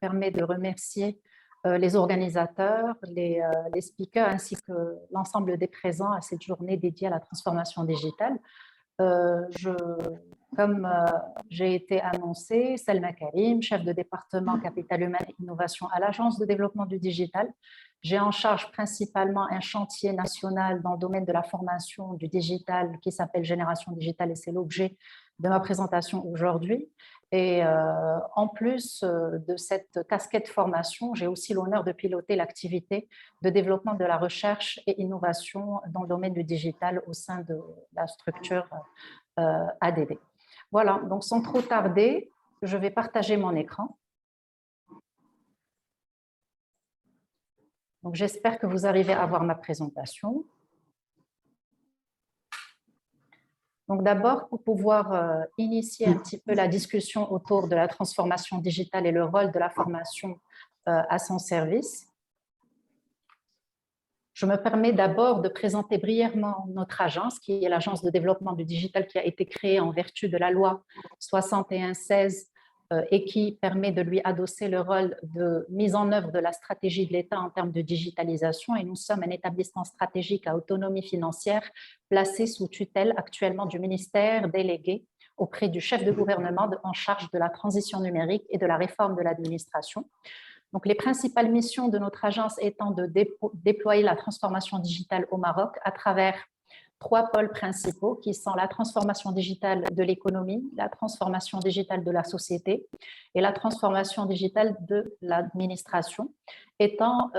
permet de remercier les organisateurs, les speakers ainsi que l'ensemble des présents à cette journée dédiée à la transformation digitale. Euh, je, Comme j'ai été annoncée, Selma Karim, chef de département Capital Humain et Innovation à l'Agence de développement du digital. J'ai en charge principalement un chantier national dans le domaine de la formation du digital qui s'appelle Génération Digitale et c'est l'objet de ma présentation aujourd'hui. Et en plus de cette casquette formation, j'ai aussi l'honneur de piloter l'activité de développement de la recherche et innovation dans le domaine du digital au sein de la structure ADD. Voilà, donc sans trop tarder, je vais partager mon écran. Donc j'espère que vous arrivez à voir ma présentation. Donc d'abord, pour pouvoir initier un petit peu la discussion autour de la transformation digitale et le rôle de la formation à son service, je me permets d'abord de présenter brièvement notre agence, qui est l'Agence de développement du digital qui a été créée en vertu de la loi 6116 et qui permet de lui adosser le rôle de mise en œuvre de la stratégie de l'État en termes de digitalisation. Et nous sommes un établissement stratégique à autonomie financière placé sous tutelle actuellement du ministère délégué auprès du chef de gouvernement en charge de la transition numérique et de la réforme de l'administration. Donc, les principales missions de notre agence étant de déployer la transformation digitale au Maroc à travers 3 pôles principaux qui sont la transformation digitale de l'économie, la transformation digitale de la société et la transformation digitale de l'administration, étant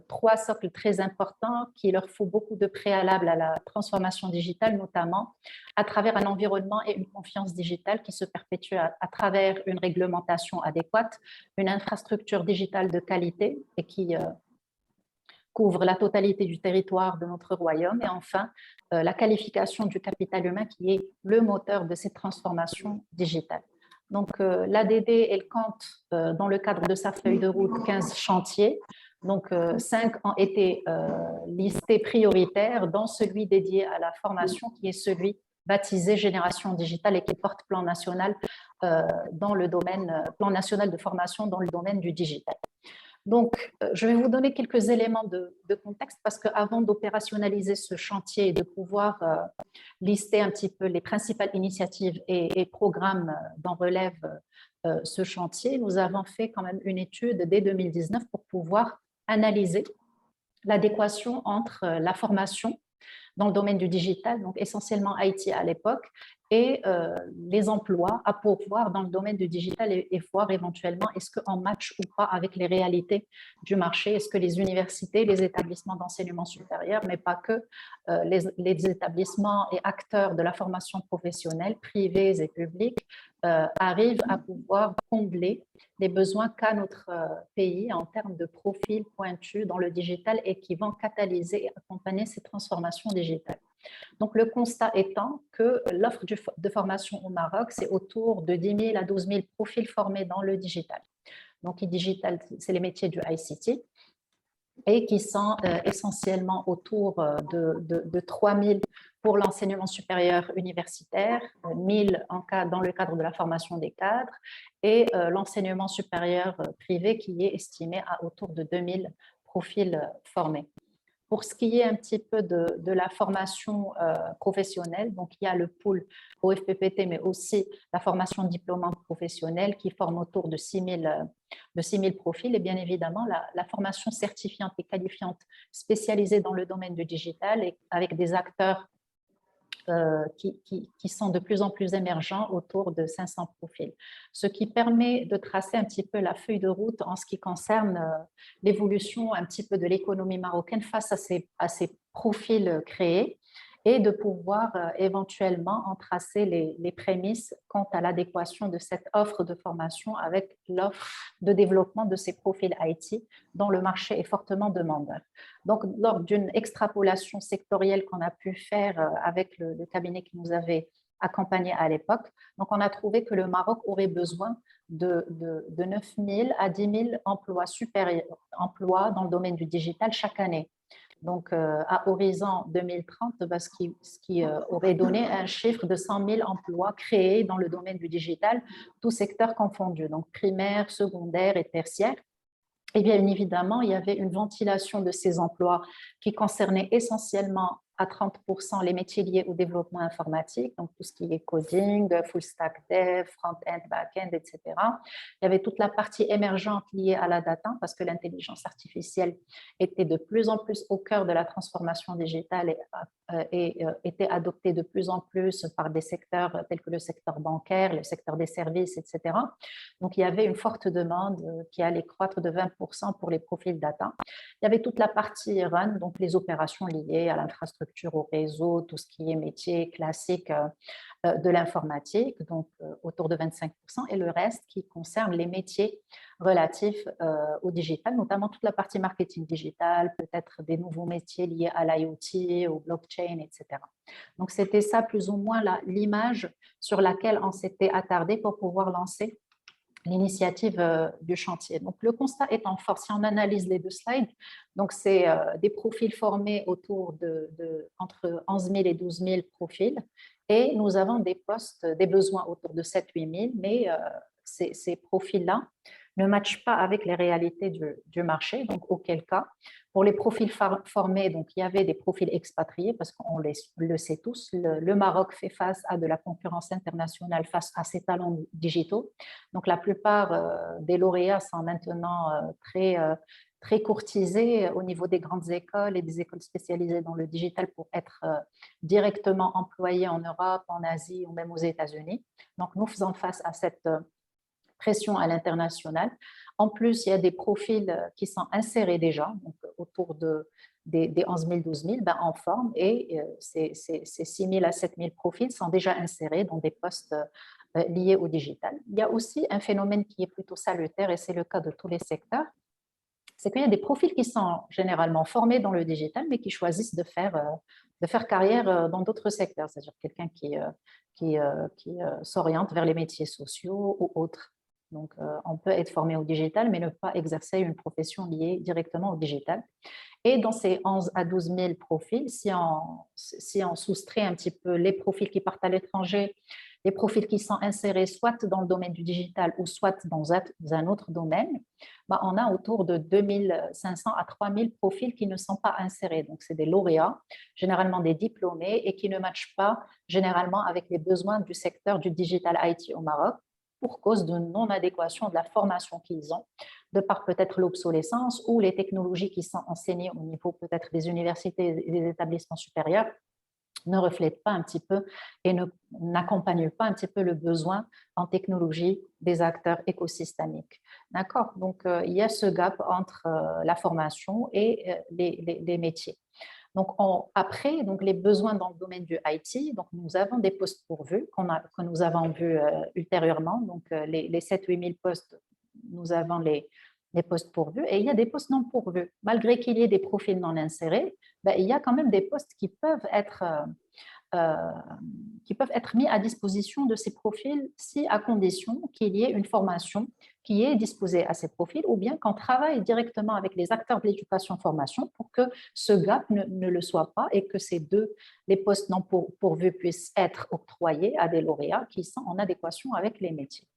3 socles très importants qu'il leur faut beaucoup de préalables à la transformation digitale, notamment à travers un environnement et une confiance digitale qui se perpétue à travers une réglementation adéquate, une infrastructure digitale de qualité et qui couvre la totalité du territoire de notre royaume et enfin la qualification du capital humain qui est le moteur de cette transformation digitale. Donc l'ADD, elle compte dans le cadre de sa feuille de route 15 chantiers, donc 5 ont été listés prioritaires, dont celui dédié à la formation qui est celui baptisé Génération Digitale et qui porte plan national dans le domaine, plan national de formation dans le domaine du digital. Donc, je vais vous donner quelques éléments de contexte parce qu'avant d'opérationnaliser ce chantier et de pouvoir lister un petit peu les principales initiatives et programmes dont relève ce chantier, nous avons fait quand même une étude dès 2019 pour pouvoir analyser l'adéquation entre la formation dans le domaine du digital, donc essentiellement IT à l'époque, et les emplois à pourvoir dans le domaine du digital et voir éventuellement est-ce qu'on match ou pas avec les réalités du marché, est-ce que les universités, les établissements d'enseignement supérieur, mais pas que, les établissements et acteurs de la formation professionnelle, privés et publics, arrivent à pouvoir combler les besoins qu'a notre pays en termes de profils pointus dans le digital et qui vont catalyser et accompagner ces transformations digitales. Donc, le constat étant que l'offre de formation au Maroc, c'est autour de 10 000 à 12 000 profils formés dans le digital. Donc, le digital, c'est les métiers du ICT et qui sont essentiellement autour de 3 000 pour l'enseignement supérieur universitaire, 1 000 dans le cadre de la formation des cadres et l'enseignement supérieur privé qui est estimé à autour de 2 000 profils formés. Pour ce qui est un petit peu de la formation professionnelle, donc il y a le pool OFPPT, mais aussi la formation diplômante professionnelle qui forme autour de 6 000 profils. Et bien évidemment, la formation certifiante et qualifiante spécialisée dans le domaine du digital et avec des acteurs qui sont de plus en plus émergents autour de 500 profils. Ce qui permet de tracer un petit peu la feuille de route en ce qui concerne l'évolution un petit peu de l'économie marocaine face à ces profils créés et de pouvoir éventuellement en tracer les prémices quant à l'adéquation de cette offre de formation avec l'offre de développement de ces profils IT dont le marché est fortement demandeur. Donc, lors d'une extrapolation sectorielle qu'on a pu faire avec le cabinet qui nous avait accompagnés à l'époque, donc on a trouvé que le Maroc aurait besoin de 9 000 à 10 000 emplois dans le domaine du digital chaque année. Donc, à horizon 2030, ce qui aurait donné un chiffre de 100 000 emplois créés dans le domaine du digital, tous secteurs confondus, donc primaire, secondaire et tertiaire. Et bien évidemment, il y avait une ventilation de ces emplois qui concernait essentiellement à 30% les métiers liés au développement informatique, donc tout ce qui est coding, full stack dev, front-end, back-end, etc. Il y avait toute la partie émergente liée à la data, parce que l'intelligence artificielle était de plus en plus au cœur de la transformation digitale et était adoptée de plus en plus par des secteurs tels que le secteur bancaire, le secteur des services, etc. Donc, il y avait une forte demande qui allait croître de 20% pour les profils data. Il y avait toute la partie run, donc les opérations liées à l'infrastructure, au réseau, tout ce qui est métier classique de l'informatique, donc autour de 25%, et le reste qui concerne les métiers relatifs au digital, notamment toute la partie marketing digital, peut-être des nouveaux métiers liés à l'IoT, au blockchain, etc. Donc, c'était ça plus ou moins l'image sur laquelle on s'était attardé pour pouvoir lancer l'initiative du chantier. Donc, le constat est en force. Si on analyse les deux slides, donc c'est des profils formés autour entre 11 000 et 12 000 profils, et nous avons des postes, des besoins autour de 7 000 8 000, mais ces profils-là ne matchent pas avec les réalités du marché, donc auquel cas, pour les profils formés, donc il y avait des profils expatriés, parce qu'on le sait tous, le Maroc fait face à de la concurrence internationale face à ses talents digitaux. Donc la plupart des lauréats sont maintenant très courtisés au niveau des grandes écoles et des écoles spécialisées dans le digital pour être directement employés en Europe, en Asie ou même aux États-Unis. Donc nous faisons face à cette pression à l'international. En plus, il y a des profils qui sont insérés déjà, donc autour des 11 000, 12 000, en forme, et ces 6 000 à 7 000 profils sont déjà insérés dans des postes liés au digital. Il y a aussi un phénomène qui est plutôt salutaire, et c'est le cas de tous les secteurs, c'est qu'il y a des profils qui sont généralement formés dans le digital, mais qui choisissent de faire carrière dans d'autres secteurs, c'est-à-dire quelqu'un qui s'oriente vers les métiers sociaux ou autres. Donc, on peut être formé au digital, mais ne pas exercer une profession liée directement au digital. Et dans ces 11 à 12 000 profils, si on soustrait un petit peu les profils qui partent à l'étranger, les profils qui sont insérés soit dans le domaine du digital ou soit dans un autre domaine, on a autour de 2 500 à 3 000 profils qui ne sont pas insérés. Donc, c'est des lauréats, généralement des diplômés, et qui ne matchent pas généralement avec les besoins du secteur du digital IT au Maroc pour cause de non-adéquation de la formation qu'ils ont, de par peut-être l'obsolescence ou les technologies qui sont enseignées au niveau peut-être des universités et des établissements supérieurs ne reflètent pas un petit peu et n'accompagnent pas un petit peu le besoin en technologie des acteurs écosystémiques. D'accord? Donc, il y a ce gap entre la formation et les métiers. Donc, après, donc, les besoins dans le domaine du IT, donc, nous avons des postes pourvus que nous avons vus ultérieurement. Donc, les 7 000 8 000 postes, nous avons les postes pourvus, et il y a des postes non pourvus. Malgré qu'il y ait des profils non insérés, il y a quand même des postes euh, qui peuvent être mis à disposition de ces profils, si à condition qu'il y ait une formation qui est disposée à ces profils, ou bien qu'on travaille directement avec les acteurs de l'éducation-formation pour que ce gap ne le soit pas, et que les postes non pourvus puissent être octroyés à des lauréats qui sont en adéquation avec les métiers.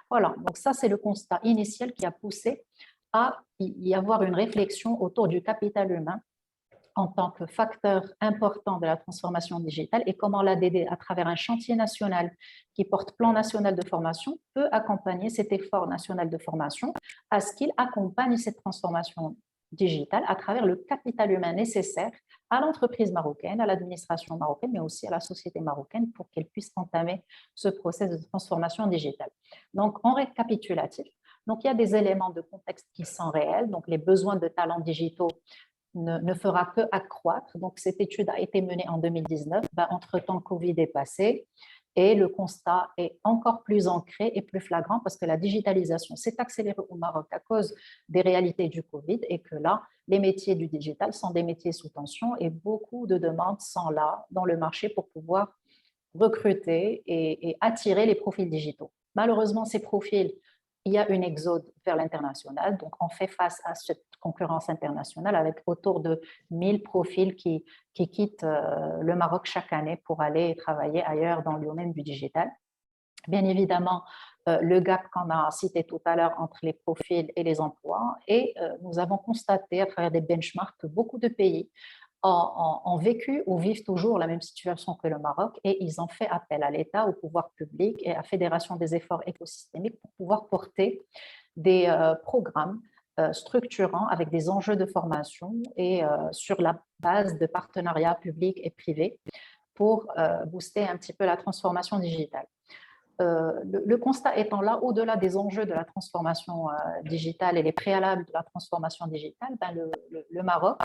Voilà, donc ça c'est le constat initial qui a poussé à y avoir une réflexion autour du capital humain en tant que facteur important de la transformation digitale, et comment l'ADD, à travers un chantier national qui porte plan national de formation, peut accompagner cet effort national de formation à ce qu'il accompagne cette transformation digitale à travers le capital humain nécessaire à l'entreprise marocaine, à l'administration marocaine, mais aussi à la société marocaine pour qu'elle puisse entamer ce processus de transformation digitale. Donc, en récapitulatif, donc, il y a des éléments de contexte qui sont réels, donc les besoins de talents digitaux ne fera que accroître. Donc, cette étude a été menée en 2019. Entre-temps, Covid est passé, et le constat est encore plus ancré et plus flagrant, parce que la digitalisation s'est accélérée au Maroc à cause des réalités du Covid, et que là, les métiers du digital sont des métiers sous tension, et beaucoup de demandes sont là dans le marché pour pouvoir recruter et attirer les profils digitaux. Malheureusement, ces profils il y a une exode vers l'international. Donc, on fait face à cette concurrence internationale avec autour de 1000 profils qui quittent le Maroc chaque année pour aller travailler ailleurs dans le domaine du digital. Bien évidemment, le gap qu'on a cité tout à l'heure entre les profils et les emplois. Et nous avons constaté à travers des benchmarks que beaucoup de pays ont vécu ou vivent toujours la même situation que le Maroc et ils ont fait appel à l'État, au pouvoir public et à la Fédération des efforts écosystémiques pour pouvoir porter des programmes structurants avec des enjeux de formation et sur la base de partenariats publics et privés pour booster un petit peu la transformation digitale. Le constat étant là, au-delà des enjeux de la transformation digitale et les préalables de la transformation digitale, ben le Maroc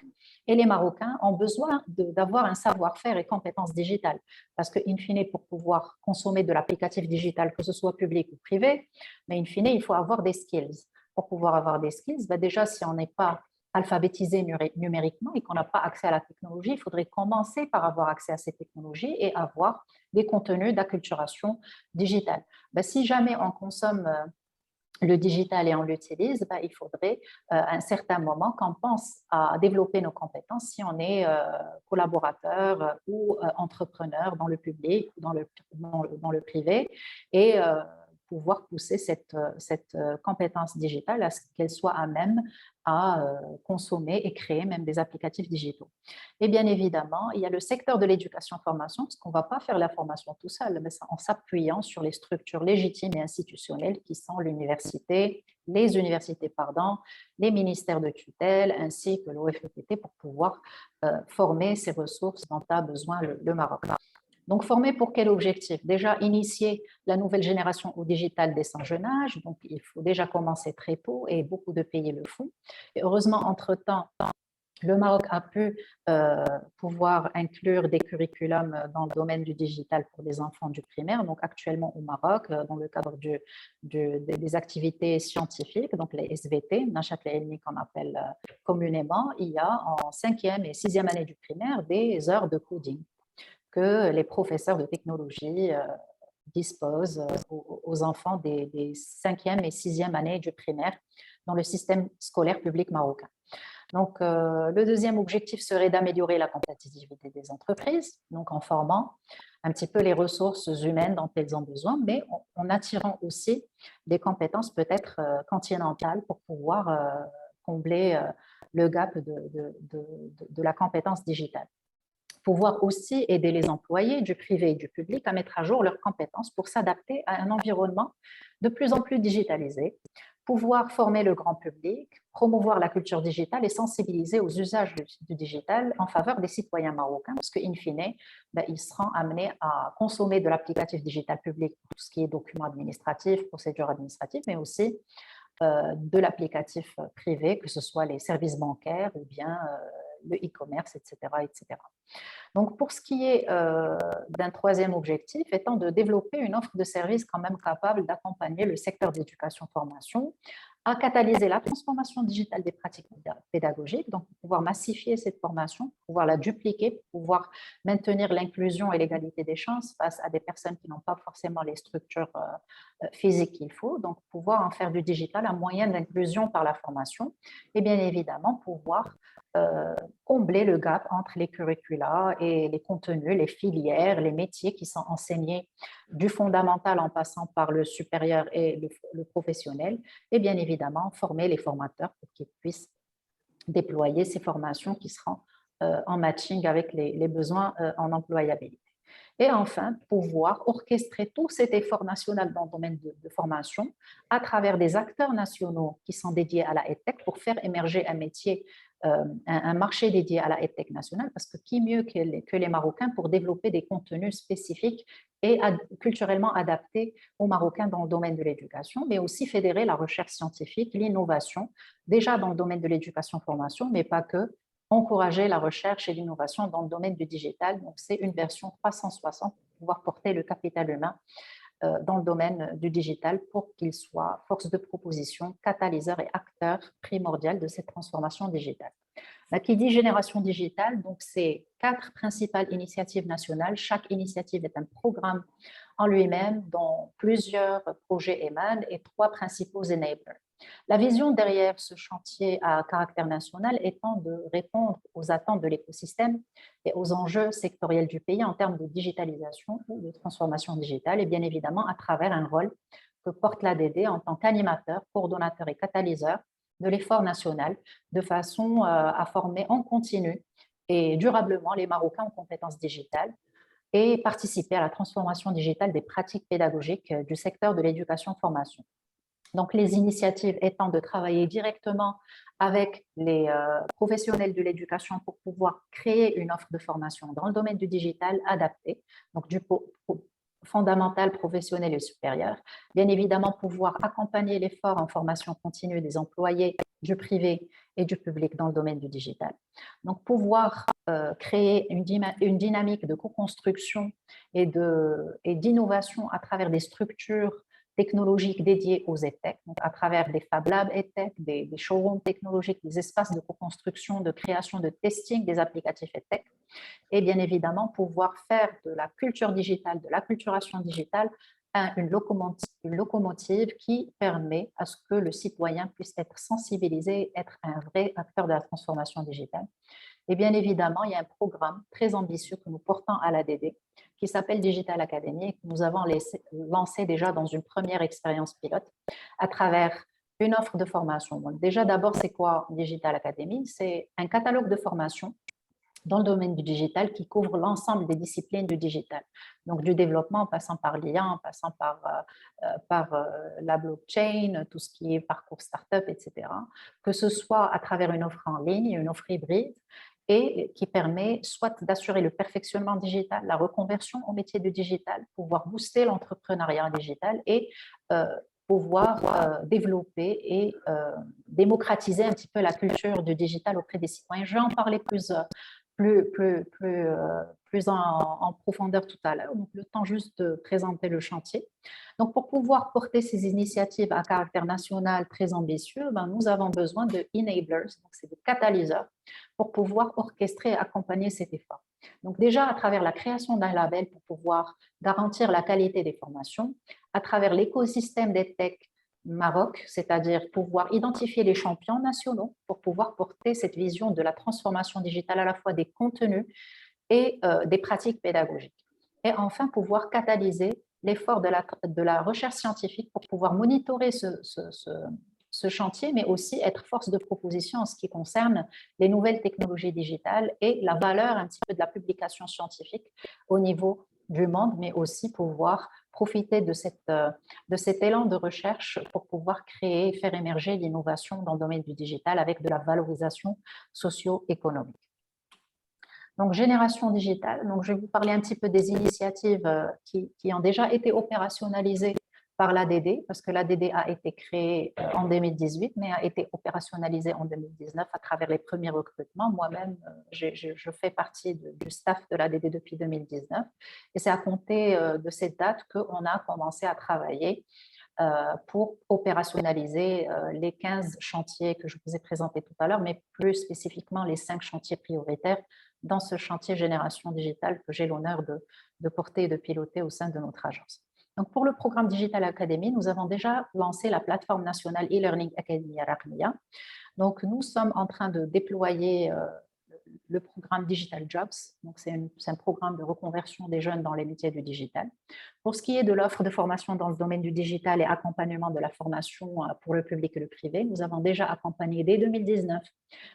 et les Marocains ont besoin d'avoir un savoir-faire et compétences digitales. Parce que, in fine, pour pouvoir consommer de l'applicatif digital, que ce soit public ou privé, mais in fine, il faut avoir des skills. Pour pouvoir avoir des skills, ben déjà, si on n'est pas alphabétisé numériquement et qu'on n'a pas accès à la technologie, il faudrait commencer par avoir accès à ces technologies et avoir des contenus d'acculturation digitale. Ben, si jamais on consomme le digital et on l'utilise, ben, il faudrait à un certain moment qu'on pense à développer nos compétences si on est collaborateur ou entrepreneur dans le public ou dans le privé et pouvoir pousser cette compétence digitale à ce qu'elle soit à même à consommer et créer même des applicatifs digitaux. Et bien évidemment, il y a le secteur de l'éducation-formation, parce qu'on ne va pas faire la formation tout seul, mais en s'appuyant sur les structures légitimes et institutionnelles qui sont les universités, les ministères de tutelle, ainsi que l'OFPT pour pouvoir former ces ressources dont a besoin le Maroc. Donc, former pour quel objectif? Déjà, initier la nouvelle génération au digital dès son jeune âge. Donc, il faut déjà commencer très tôt et beaucoup de pays le font. Et heureusement, entre-temps, le Maroc a pu pouvoir inclure des curriculums dans le domaine du digital pour les enfants du primaire. Donc, actuellement au Maroc, dans le cadre des activités scientifiques, donc les SVT, Nachat el-Ilmi qu'on appelle communément, il y a en 5e et 6e année du primaire des heures de coding que les professeurs de technologie disposent aux enfants des 5e et 6e années du primaire dans le système scolaire public marocain. Donc, le deuxième objectif serait d'améliorer la compétitivité des entreprises, donc en formant un petit peu les ressources humaines dont elles ont besoin, mais en attirant aussi des compétences peut-être continentales pour pouvoir combler le gap de la compétence digitale. Pouvoir aussi aider les employés du privé et du public à mettre à jour leurs compétences pour s'adapter à un environnement de plus en plus digitalisé, pouvoir former le grand public, promouvoir la culture digitale et sensibiliser aux usages du digital en faveur des citoyens marocains, parce qu'in fine, ben, ils seront amenés à consommer de l'applicatif digital public pour tout ce qui est documents administratifs, procédures administratives, mais aussi de l'applicatif privé, que ce soit les services bancaires ou bien le e-commerce, etc., etc. Donc, pour ce qui est d'un troisième objectif, étant de développer une offre de services quand même capable d'accompagner le secteur d'éducation-formation à catalyser la transformation digitale des pratiques pédagogiques, donc pour pouvoir massifier cette formation, pouvoir la dupliquer, pour pouvoir maintenir l'inclusion et l'égalité des chances face à des personnes qui n'ont pas forcément les structures physiques qu'il faut, donc pouvoir en faire du digital un moyen d'inclusion par la formation et bien évidemment pouvoir combler le gap entre les curricula et les contenus, les filières, les métiers qui sont enseignés du fondamental en passant par le supérieur et le professionnel, et bien évidemment former les formateurs pour qu'ils puissent déployer ces formations qui seront en matching avec les besoins en employabilité. Et enfin, pouvoir orchestrer tout cet effort national dans le domaine de formation à travers des acteurs nationaux qui sont dédiés à la EdTech pour faire émerger un métier, un marché dédié à la EdTech nationale, parce que qui mieux que les Marocains pour développer des contenus spécifiques et culturellement adaptés aux Marocains dans le domaine de l'éducation, mais aussi fédérer la recherche scientifique, l'innovation, déjà dans le domaine de l'éducation-formation, mais pas que, encourager la recherche et l'innovation dans le domaine du digital. Donc, c'est une version 360 pour pouvoir porter le capital humain dans le domaine du digital pour qu'il soit force de proposition, catalyseur et acteur primordial de cette transformation digitale. Qui dit génération digitale, donc c'est 4 principales initiatives nationales. Chaque initiative est un programme en lui-même, dont plusieurs projets émanent et 3 principaux enablers. La vision derrière ce chantier à caractère national étant de répondre aux attentes de l'écosystème et aux enjeux sectoriels du pays en termes de digitalisation ou de transformation digitale, et bien évidemment à travers un rôle que porte l'ADD en tant qu'animateur, coordonnateur et catalyseur de l'effort national, de façon à former en continu et durablement les Marocains en compétences digitales et participer à la transformation digitale des pratiques pédagogiques du secteur de l'éducation-formation. Donc, les initiatives étant de travailler directement avec les professionnels de l'éducation pour pouvoir créer une offre de formation dans le domaine du digital adaptée, donc du fondamental, professionnel et supérieur. Bien évidemment, pouvoir accompagner l'effort en formation continue des employés du privé et du public dans le domaine du digital. Donc, pouvoir créer une dynamique de co-construction et d'innovation à travers des structures technologiques dédiées aux EdTech, donc à travers des Fab Labs EdTech, des showrooms technologiques, des espaces de co-construction, de création, de testing des applicatifs EdTech, et bien évidemment pouvoir faire de la culture digitale, de l'acculturation digitale, une locomotive qui permet à ce que le citoyen puisse être sensibilisé, être un vrai acteur de la transformation digitale. Et bien évidemment, il y a un programme très ambitieux que nous portons à l'ADD qui s'appelle Digital Academy et que nous avons lancé déjà dans une première expérience pilote à travers une offre de formation. Donc déjà, d'abord, c'est quoi Digital Academy? C'est un catalogue de formation dans le domaine du digital qui couvre l'ensemble des disciplines du digital. Donc, du développement en passant par l'IA, en passant par la blockchain, tout ce qui est parcours startup, etc. Que ce soit à travers une offre en ligne, une offre hybride, et qui permet soit d'assurer le perfectionnement digital, la reconversion au métier du digital, pouvoir booster l'entrepreneuriat digital et pouvoir développer et démocratiser un petit peu la culture du digital auprès des citoyens. Je vais en parler plus en profondeur tout à l'heure. Donc, le temps juste de présenter le chantier. Donc, pour pouvoir porter ces initiatives à caractère national très ambitieux, nous avons besoin de enablers, donc c'est de catalyseurs, pour pouvoir orchestrer et accompagner cet effort. Donc, déjà, à travers la création d'un label pour pouvoir garantir la qualité des formations, à travers l'écosystème des tech Maroc, c'est-à-dire pouvoir identifier les champions nationaux pour pouvoir porter cette vision de la transformation digitale à la fois des contenus et des pratiques pédagogiques. Et enfin, pouvoir catalyser l'effort de la recherche scientifique pour pouvoir monitorer ce chantier, mais aussi être force de proposition en ce qui concerne les nouvelles technologies digitales et la valeur un petit peu de la publication scientifique au niveau du monde, mais aussi pouvoir profiter de cet élan de recherche pour pouvoir créer et faire émerger l'innovation dans le domaine du digital avec de la valorisation socio-économique. Donc, génération digitale. Donc, je vais vous parler un petit peu des initiatives qui ont déjà été opérationnalisées par l'ADD, parce que l'ADD a été créée en 2018, mais a été opérationnalisée en 2019 à travers les premiers recrutements. Moi-même, je fais partie du staff de l'ADD depuis 2019. Et c'est à compter de cette date qu'on a commencé à travailler pour opérationnaliser les 15 chantiers que je vous ai présentés tout à l'heure, mais plus spécifiquement les 5 chantiers prioritaires dans ce chantier Génération Digitale que j'ai l'honneur de porter et de piloter au sein de notre agence. Donc, pour le programme Digital Academy, nous avons déjà lancé la plateforme nationale e-learning Academy Raqmiya. Donc, nous sommes en train de déployer le programme Digital Jobs. Donc, c'est un programme de reconversion des jeunes dans les métiers du digital. Pour ce qui est de l'offre de formation dans le domaine du digital et accompagnement de la formation pour le public et le privé, nous avons déjà accompagné dès 2019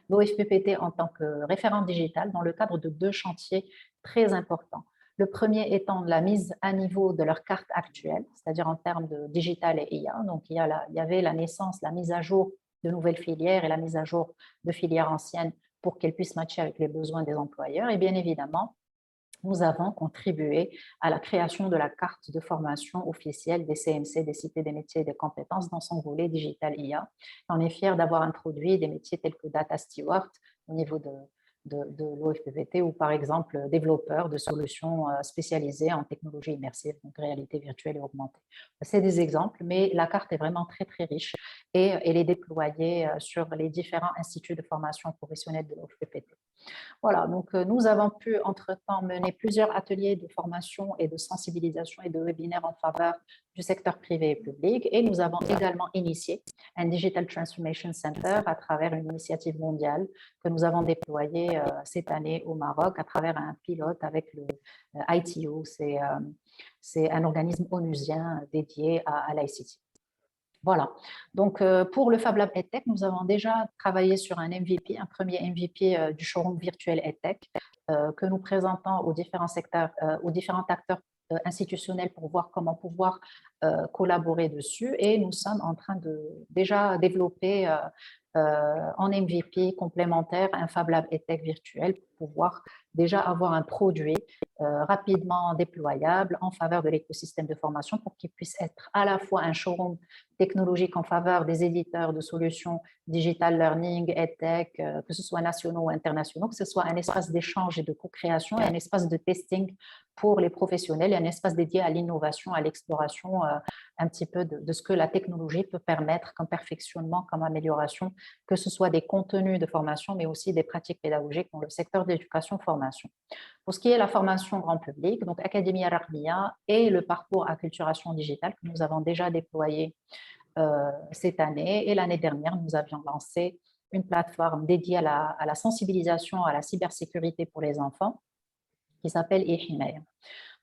l'OFPPT en tant que référent digital dans le cadre de 2 chantiers très importants. Le premier étant la mise à niveau de leur carte actuelle, c'est-à-dire en termes de digital et IA. Donc, il y avait la naissance, la mise à jour de nouvelles filières et la mise à jour de filières anciennes pour qu'elles puissent matcher avec les besoins des employeurs. Et bien évidemment, nous avons contribué à la création de la carte de formation officielle des CMC, des cités des métiers et des compétences dans son volet digital IA. On est fiers d'avoir introduit des métiers tels que data steward au niveau de l'OFPPT ou par exemple développeur de solutions spécialisées en technologie immersive, donc réalité virtuelle et augmentée. C'est des exemples, mais la carte est vraiment très très riche et elle est déployée sur les différents instituts de formation professionnelle de l'OFPPT. Voilà, donc nous avons pu entre-temps mener plusieurs ateliers de formation et de sensibilisation et de webinaires en faveur du secteur privé et public, et nous avons également initié un Digital Transformation Center à travers une initiative mondiale que nous avons déployée cette année au Maroc à travers un pilote avec le ITU, c'est un organisme onusien dédié à l'ICT. Voilà, donc pour le Fab Lab EdTech, nous avons déjà travaillé sur un MVP, un premier MVP du showroom virtuel EdTech que nous présentons aux différents secteurs, aux différents acteurs institutionnels pour voir comment pouvoir collaborer dessus. Et nous sommes en train de déjà développer en MVP complémentaire un Fab Lab EdTech virtuel pour pouvoir déjà avoir un produit rapidement déployable en faveur de l'écosystème de formation pour qu'il puisse être à la fois un showroom technologique en faveur des éditeurs de solutions digital learning, EdTech, que ce soit nationaux ou internationaux, que ce soit un espace d'échange et de co-création et un espace de testing pour les professionnels et un espace dédié à l'innovation, à l'exploration un petit peu de ce que la technologie peut permettre comme perfectionnement, comme amélioration, que ce soit des contenus de formation, mais aussi des pratiques pédagogiques dans le secteur d'éducation-formation. Pour ce qui est la formation grand public, donc Académie Al-Rahmiya et le parcours acculturation digitale que nous avons déjà déployé cette année. Et l'année dernière, nous avions lancé une plateforme dédiée à la sensibilisation à la cybersécurité pour les enfants qui s'appelle eHimaya.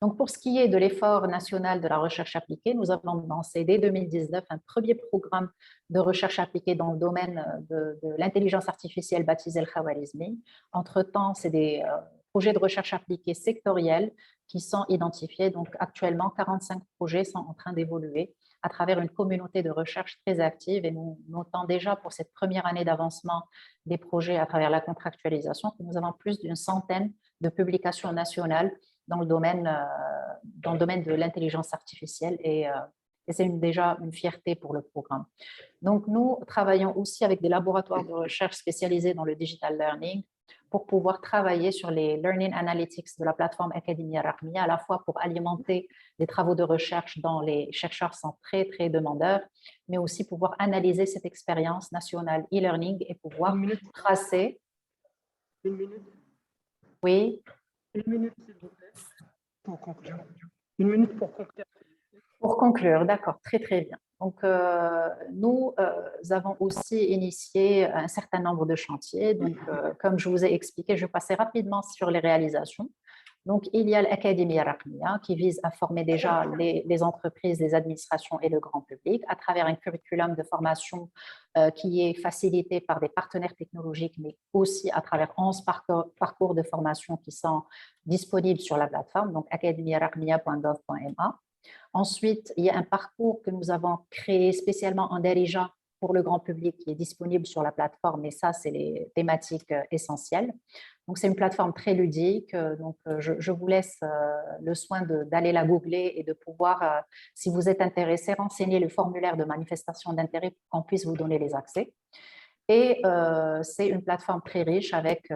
Donc, pour ce qui est de l'effort national de la recherche appliquée, nous avons lancé dès 2019 un premier programme de recherche appliquée dans le domaine de l'intelligence artificielle baptisé le Khawarizmi. Entre-temps, c'est des projets de recherche appliquée sectoriels qui sont identifiés. Donc, actuellement, 45 projets sont en train d'évoluer à travers une communauté de recherche très active et nous notons déjà pour cette première année d'avancement des projets à travers la contractualisation que nous avons plus d'une centaine de publications nationales dans le domaine de l'intelligence artificielle et c'est déjà une fierté pour le programme. Donc, nous travaillons aussi avec des laboratoires de recherche spécialisés dans le digital learning pour pouvoir travailler sur les learning analytics de la plateforme Académie Al-Rahmiya, à la fois pour alimenter les travaux de recherche dont les chercheurs sont très, très demandeurs, mais aussi pouvoir analyser cette expérience nationale e-learning et pouvoir tracer. Une minute. Oui. Une minute, s'il vous plaît, pour conclure. Une minute pour conclure. Pour conclure, d'accord, très très bien. Donc, nous avons aussi initié un certain nombre de chantiers. Donc, comme je vous ai expliqué, je passais rapidement sur les réalisations. Donc, il y a l'Académie Al-Rahmiya qui vise à former déjà les entreprises, les administrations et le grand public à travers un curriculum de formation qui est facilité par des partenaires technologiques, mais aussi à travers 11 parcours de formation qui sont disponibles sur la plateforme, donc academiarahmiya.gov.ma. Ensuite, il y a un parcours que nous avons créé spécialement en Darija pour le grand public qui est disponible sur la plateforme, et ça, c'est les thématiques essentielles. Donc, c'est une plateforme très ludique, donc je vous laisse le soin d'aller la googler et de pouvoir, si vous êtes intéressé, renseigner le formulaire de manifestation d'intérêt pour qu'on puisse vous donner les accès. Et c'est une plateforme très riche avec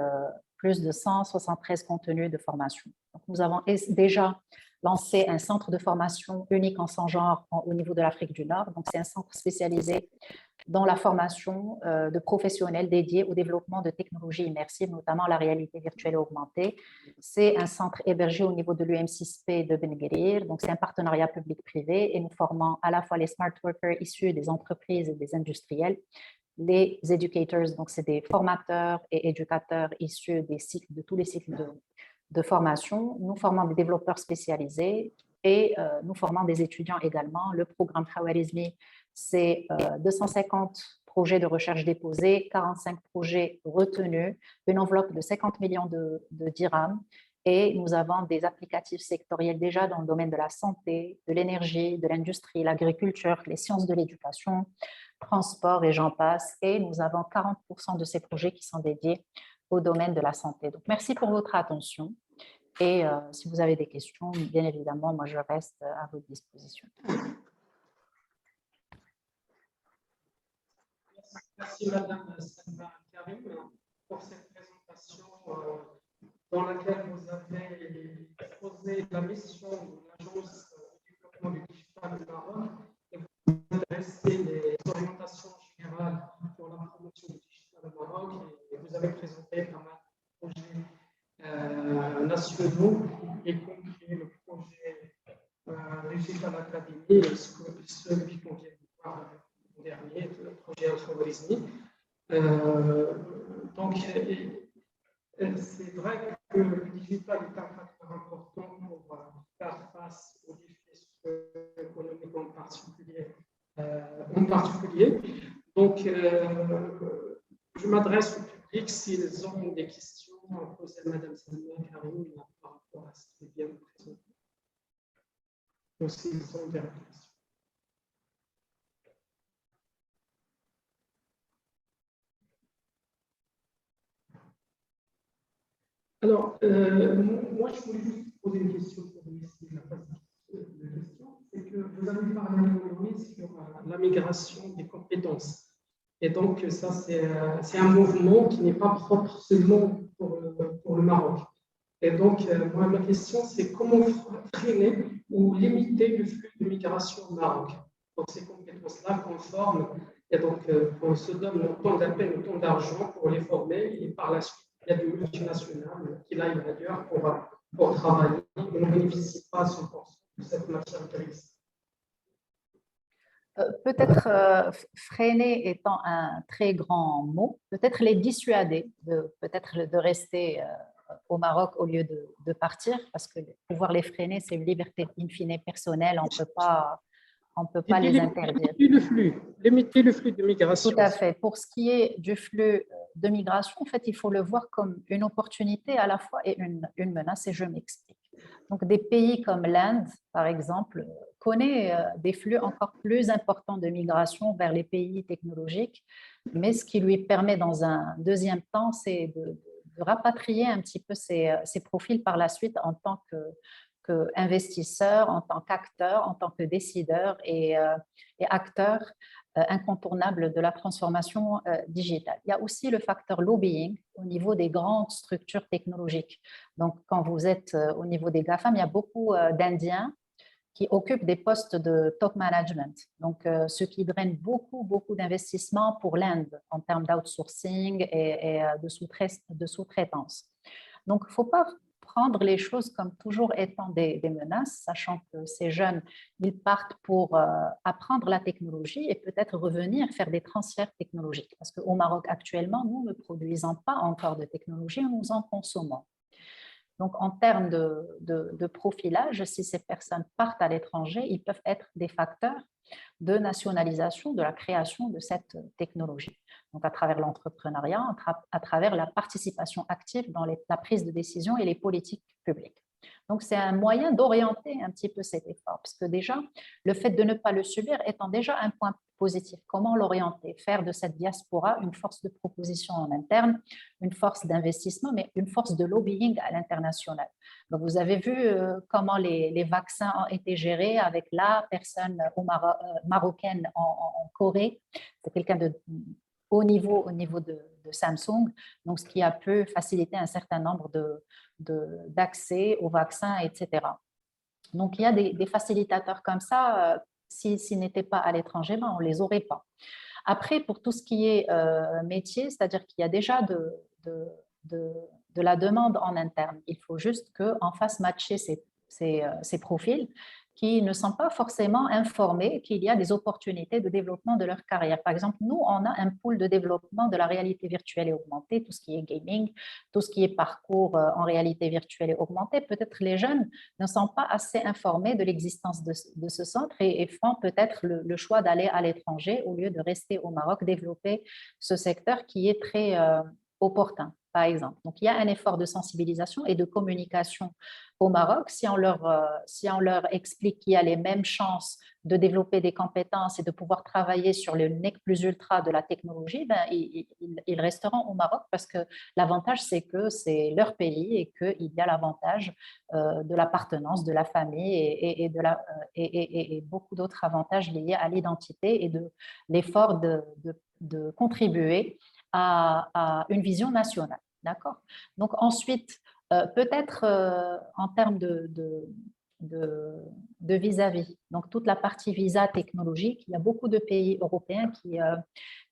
plus de 173 contenus de formation. Donc, nous avons déjà lancé un centre de formation unique en son genre au niveau de l'Afrique du Nord. Donc, c'est un centre spécialisé dans la formation de professionnels dédiés au développement de technologies immersives, notamment la réalité virtuelle augmentée. C'est un centre hébergé au niveau de l'UM6P de Ben Guerir. Donc, c'est un partenariat public-privé et nous formons à la fois les smart workers issus des entreprises et des industriels, les educators, donc c'est des formateurs et éducateurs issus des cycles, de tous les cycles de formation. Nous formons des développeurs spécialisés et nous formons des étudiants également. Le programme Khawarizmi, c'est 250 projets de recherche déposés, 45 projets retenus, une enveloppe de 50 millions de dirhams. Et nous avons des applicatifs sectoriels déjà dans le domaine de la santé, de l'énergie, de l'industrie, l'agriculture, les sciences de l'éducation, transport et j'en passe. Et nous avons 40% de ces projets qui sont dédiés au domaine de la santé. Donc, merci pour votre attention. Et si vous avez des questions, bien évidemment, moi, je reste à votre disposition. Merci, Madame Salma Karim, pour cette présentation dans laquelle vous avez exposé la mission de l'Agence de développement du digital du Maroc et vous adressez les orientations générales pour la promotion du digital au Maroc et vous avez présenté pas mal de projets internationaux, y compris le projet Digital Academy, celui qu'on vient de voir l'an dernier, le projet Al-Khwarizmi. Donc, c'est vrai que le digital est un facteur important pour faire face aux défis socio-économiques en particulier. Donc, je m'adresse au public s'ils ont des questions à poser à Mme Salma Karim par rapport à ce qui est bien présenté. Ou s'ils ont des réflexions. Alors, moi, je voulais juste poser une question pour initier la phase de questions. C'est que vous avez parlé aujourd'hui sur la migration des compétences. Et donc, ça, c'est un mouvement qui n'est pas propre seulement pour le Maroc. Et donc, moi, ma question, c'est comment freiner ou limiter le flux de migration au Maroc. Donc, ces compétences-là qu'on forme, et donc, on se donne autant d'appel, autant d'argent pour les former, et par la suite, il y a des multinationales qui aillent ailleurs pour travailler et ne bénéficient pas à 100% de cette matière grise. Peut-être freiner étant un très grand mot, peut-être les dissuader, peut-être de rester au Maroc au lieu de partir, parce que pouvoir les freiner, c'est une liberté in fine personnelle, on ne peut pas les interdire. Limiter le flux de migration. Tout à fait. Pour ce qui est du flux de migration, en fait, il faut le voir comme une opportunité à la fois et une menace, et je m'explique. Donc, des pays comme l'Inde, par exemple, connaît des flux encore plus importants de migration vers les pays technologiques, mais ce qui lui permet dans un deuxième temps, c'est de rapatrier un petit peu ces profils par la suite en tant qu'investisseurs, en tant qu'acteurs, en tant que décideurs et acteurs incontournables de la transformation digitale. Il y a aussi le facteur lobbying au niveau des grandes structures technologiques. Donc, quand vous êtes au niveau des GAFAM, il y a beaucoup d'Indiens qui occupent des postes de top management, donc ce qui draine beaucoup d'investissements pour l'Inde en termes d'outsourcing et de sous-traitance. Donc, il ne faut pas prendre les choses comme toujours étant des menaces, sachant que ces jeunes, ils partent pour apprendre la technologie et peut-être revenir faire des transferts technologiques. Parce qu'au Maroc, actuellement, nous ne produisons pas encore de technologie, nous en consommons. Donc, en termes de profilage, si ces personnes partent à l'étranger, ils peuvent être des facteurs de nationalisation, de la création de cette technologie. Donc, à travers l'entrepreneuriat, à travers la participation active dans la prise de décision et les politiques publiques. Donc, c'est un moyen d'orienter un petit peu cet effort, parce que déjà, le fait de ne pas le subir étant déjà un point positif. Comment l'orienter? Faire de cette diaspora une force de proposition en interne, une force d'investissement, mais une force de lobbying à l'international. Donc, vous avez vu comment les vaccins ont été gérés avec la personne marocaine en Corée. C'est quelqu'un de haut niveau de Samsung, donc ce qui a pu faciliter un certain nombre d'accès aux vaccins, etc. Donc, il y a des facilitateurs comme ça. S'ils n'étaient pas à l'étranger, ben, on ne les aurait pas. Après, pour tout ce qui est métier, c'est-à-dire qu'il y a déjà de la demande en interne. Il faut juste qu'on fasse matcher ces profils qui ne sont pas forcément informés qu'il y a des opportunités de développement de leur carrière. Par exemple, nous, on a un pool de développement de la réalité virtuelle et augmentée, tout ce qui est gaming, tout ce qui est parcours en réalité virtuelle et augmentée. Peut-être les jeunes ne sont pas assez informés de l'existence de ce centre et font peut-être le choix d'aller à l'étranger au lieu de rester au Maroc, développer ce secteur qui est très opportun, par exemple. Donc, il y a un effort de sensibilisation et de communication au Maroc. Si on leur explique qu'il y a les mêmes chances de développer des compétences et de pouvoir travailler sur le nec plus ultra de la technologie, ben, ils resteront au Maroc parce que l'avantage, c'est que c'est leur pays et qu'il y a l'avantage de l'appartenance, de la famille et beaucoup d'autres avantages liés à l'identité et de l'effort de contribuer à une vision nationale. D'accord? Donc ensuite, peut-être en termes de vis-à-vis, donc toute la partie visa technologique, il y a beaucoup de pays européens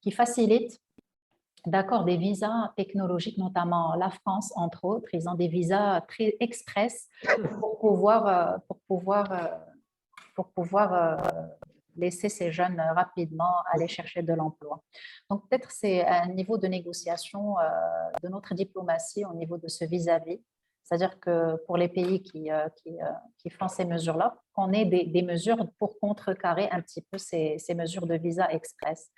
qui facilitent d'accord, des visas technologiques, notamment la France, entre autres. Ils ont des visas très express pour pouvoir laisser ces jeunes rapidement aller chercher de l'emploi. Donc, peut-être c'est un niveau de négociation de notre diplomatie au niveau de ce vis-à-vis. C'est-à-dire que pour les pays qui font ces mesures-là, qu'on ait des mesures pour contrecarrer un petit peu ces mesures de visa express.